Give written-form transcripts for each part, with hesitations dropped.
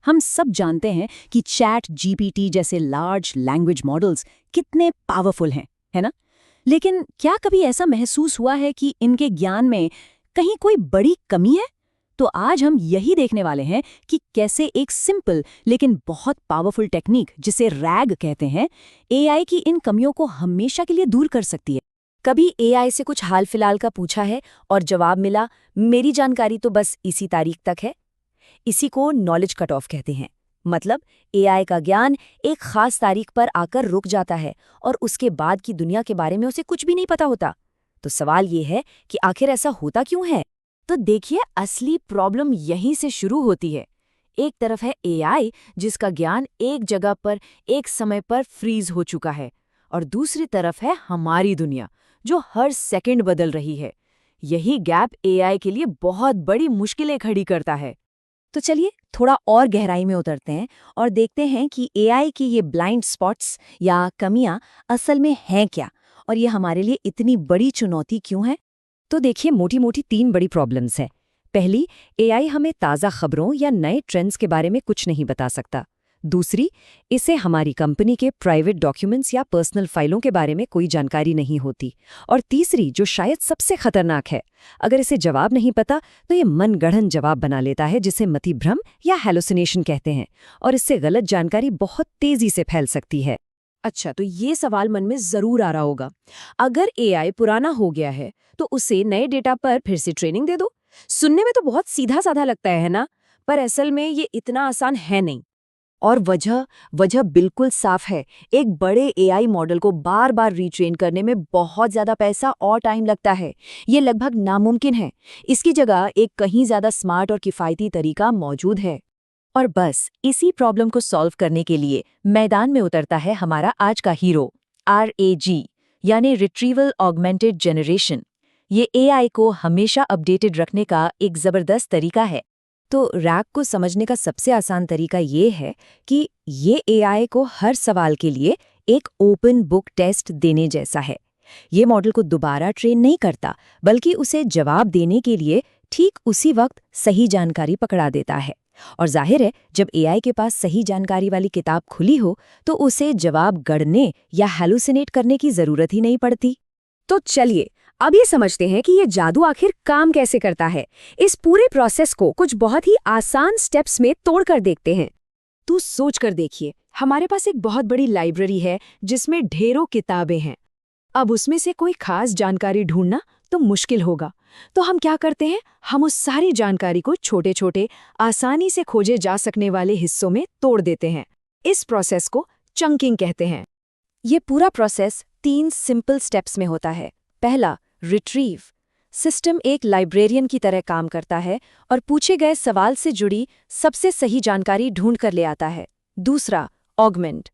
हम सब जानते हैं कि चैट जीपीटी जैसे लार्ज लैंग्वेज मॉडल्स कितने पावरफुल हैं, है ना? लेकिन क्या कभी ऐसा महसूस हुआ है कि इनके ज्ञान में कहीं कोई बड़ी कमी है? तो आज हम यही देखने वाले हैं कि कैसे एक सिंपल लेकिन बहुत पावरफुल टेक्निक जिसे रैग कहते हैं, एआई की इन कमियों को हमेशा के लिए दूर कर सकती है। कभी एआई से कुछ हाल फिलहाल का पूछा है और जवाब मिला, मेरी जानकारी तो बस इसी तारीख तक है। इसी को नॉलेज कट ऑफ कहते हैं। मतलब एआई का ज्ञान एक खास तारीख पर आकर रुक जाता है और उसके बाद की दुनिया के बारे में उसे कुछ भी नहीं पता होता। तो सवाल ये है कि आखिर ऐसा होता क्यों है? तो देखिए, असली प्रॉब्लम यहीं से शुरू होती है। एक तरफ है एआई जिसका ज्ञान एक जगह पर एक समय पर फ्रीज हो चुका है, और दूसरी तरफ है हमारी दुनिया जो हर सेकंड बदल रही है। यही गैप एआई के लिए बहुत बड़ी मुश्किलें खड़ी करता है। तो चलिए थोड़ा और गहराई में उतरते हैं और देखते हैं कि एआई की ये ब्लाइंड स्पॉट्स या कमियां असल में हैं क्या, और ये हमारे लिए इतनी बड़ी चुनौती क्यों है। तो देखिए, मोटी मोटी 3 बड़ी प्रॉब्लम्स हैं। पहली, एआई हमें ताज़ा खबरों या नए ट्रेंड्स के बारे में कुछ नहीं बता सकता। दूसरी, इसे हमारी कंपनी के प्राइवेट डॉक्यूमेंट्स या पर्सनल फाइलों के बारे में कोई जानकारी नहीं होती। और तीसरी, जो शायद सबसे खतरनाक है, अगर इसे जवाब नहीं पता तो ये मनगढ़ंत जवाब बना लेता है, जिसे मतिभ्रम या हैलुसिनेशन कहते हैं, और इससे गलत जानकारी बहुत तेजी से फैल सकती है। अच्छा, तो ये सवाल मन में जरूर आ रहा होगा, अगर एआई पुराना हो गया है तो उसे नए डेटा पर फिर से ट्रेनिंग दे दो। सुनने में तो बहुत सीधा साधा लगता है ना? पर असल में ये इतना आसान है नहीं। और वजह बिल्कुल साफ है। एक बड़े एआई मॉडल को बार बार रीट्रेन करने में बहुत ज्यादा पैसा और टाइम लगता है। ये लगभग नामुमकिन है। इसकी जगह एक कहीं ज्यादा स्मार्ट और किफ़ायती तरीका मौजूद है। और बस इसी प्रॉब्लम को सॉल्व करने के लिए मैदान में उतरता है हमारा आज का हीरो, RAG, यानी रिट्रीवल ऑगमेंटेड जनरेशन। ये एआई को हमेशा अपडेटेड रखने का एक जबरदस्त तरीका है। तो रैग को समझने का सबसे आसान तरीका ये है कि ये एआई को हर सवाल के लिए एक ओपन बुक टेस्ट देने जैसा है। ये मॉडल को दोबारा ट्रेन नहीं करता, बल्कि उसे जवाब देने के लिए ठीक उसी वक्त सही जानकारी पकड़ा देता है। और जाहिर है, जब एआई के पास सही जानकारी वाली किताब खुली हो तो उसे जवाब गढ़ने या हैलुसिनेट करने की जरूरत ही नहीं पड़ती। तो चलिए अब ये समझते हैं कि ये जादू आखिर काम कैसे करता है। इस पूरे प्रोसेस को कुछ बहुत ही आसान स्टेप्स में तोड़कर देखते हैं। तो सोच कर देखिए, हमारे पास एक बहुत बड़ी लाइब्रेरी है जिसमें ढेरों किताबें हैं। अब उसमें से कोई खास जानकारी ढूंढना तो मुश्किल होगा। तो हम क्या करते हैं, हम उस सारी जानकारी को छोटे छोटे आसानी से खोजे जा सकने वाले हिस्सों में तोड़ देते हैं। इस प्रोसेस को चंकिंग कहते हैं। ये पूरा प्रोसेस 3 सिंपल स्टेप्स में होता है। पहला, रिट्रीव। सिस्टम एक लाइब्रेरियन की तरह काम करता है और पूछे गए सवाल से जुड़ी सबसे सही जानकारी ढूंढ कर ले आता है। दूसरा, ऑगमेंट।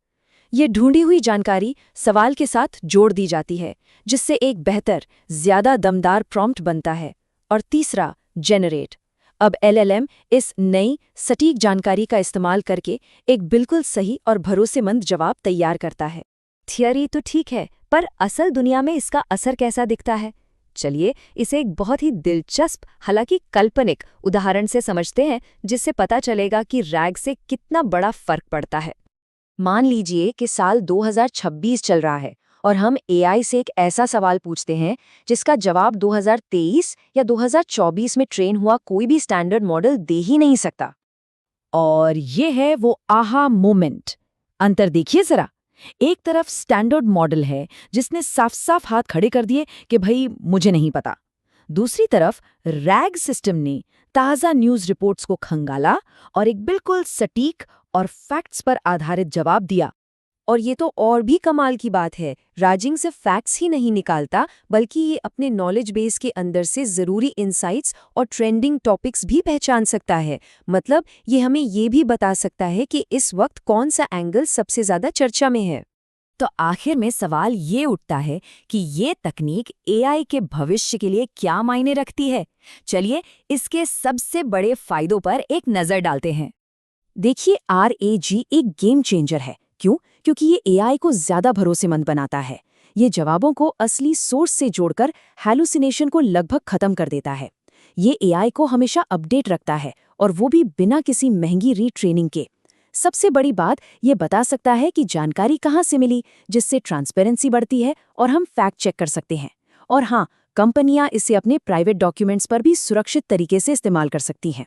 ये ढूंढी हुई जानकारी सवाल के साथ जोड़ दी जाती है, जिससे एक बेहतर, ज्यादा दमदार प्रॉम्प्ट बनता है। और तीसरा, जेनरेट। अब LLM इस नई सटीक जानकारी का इस्तेमाल करके एक बिल्कुल सही और भरोसेमंद जवाब तैयार करता है। थियरी तो ठीक है, पर असल दुनिया में इसका असर कैसा दिखता है? चलिए इसे एक बहुत ही दिलचस्प, हालांकि काल्पनिक उदाहरण से समझते हैं, जिससे पता चलेगा कि रैग से कितना बड़ा फर्क पड़ता है। मान लीजिए कि साल 2026 चल रहा है और हम एआई से एक ऐसा सवाल पूछते हैं जिसका जवाब 2023 या 2024 में ट्रेन हुआ कोई भी स्टैंडर्ड मॉडल दे ही नहीं सकता। और ये है वो आहा मोमेंट। अंतर देखिए जरा। एक तरफ स्टैंडर्ड मॉडल है जिसने साफ साफ हाथ खड़े कर दिए कि भाई मुझे नहीं पता। दूसरी तरफ रैग सिस्टम ने ताज़ा न्यूज़ रिपोर्ट्स को खंगाला और एक बिल्कुल सटीक और फैक्ट्स पर आधारित जवाब दिया। और ये तो और भी कमाल की बात है, राजिंग सिर्फ फैक्ट्स ही नहीं निकालता, बल्कि ये अपने नॉलेज बेस के अंदर से ज़रूरी इंसाइट्स और ट्रेंडिंग टॉपिक्स भी पहचान सकता है। मतलब ये हमें ये भी बता सकता है कि इस वक्त कौन सा एंगल सबसे ज़्यादा चर्चा में है। तो आखिर में सवाल ये उठता है कि ये तकनीक एआई के भविष्य के लिए क्या मायने रखती है। चलिए इसके सबसे बड़े फायदों पर एक नज़र डालते हैं। देखिए, RAG एक गेम चेंजर है। क्यों? क्योंकि ये एआई को ज्यादा भरोसेमंद बनाता है। ये जवाबों को असली सोर्स से जोड़कर हैलुसिनेशन को लगभग खत्म कर देता है। ये एआई को हमेशा अपडेट रखता है, और वो भी बिना किसी महंगी रीट्रेनिंग के। सबसे बड़ी बात, ये बता सकता है कि जानकारी कहाँ से मिली, जिससे ट्रांसपेरेंसी बढ़ती है और हम फैक्ट चेक कर सकते हैं। और हाँ, कंपनियां इसे अपने प्राइवेट डॉक्यूमेंट्स पर भी सुरक्षित तरीके से इस्तेमाल कर सकती हैं।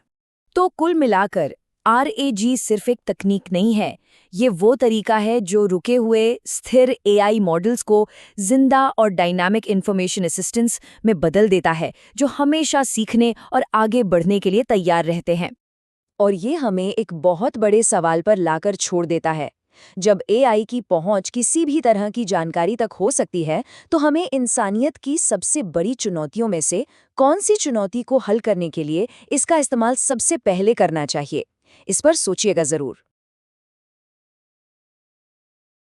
तो कुल मिलाकर RAG सिर्फ एक तकनीक नहीं है, ये वो तरीका है जो रुके हुए स्थिर AI मॉडल्स को जिंदा और डायनामिक इंफॉर्मेशन असिस्टेंस में बदल देता है, जो हमेशा सीखने और आगे बढ़ने के लिए तैयार रहते हैं। और ये हमें एक बहुत बड़े सवाल पर लाकर छोड़ देता है। जब AI की पहुंच किसी भी तरह की जानकारी तक हो सकती है, तो हमें इंसानियत की सबसे बड़ी चुनौतियों में से कौन सी चुनौती को हल करने के लिए इसका इस्तेमाल सबसे पहले करना चाहिए? इस पर सोचिएगा ज़रूर।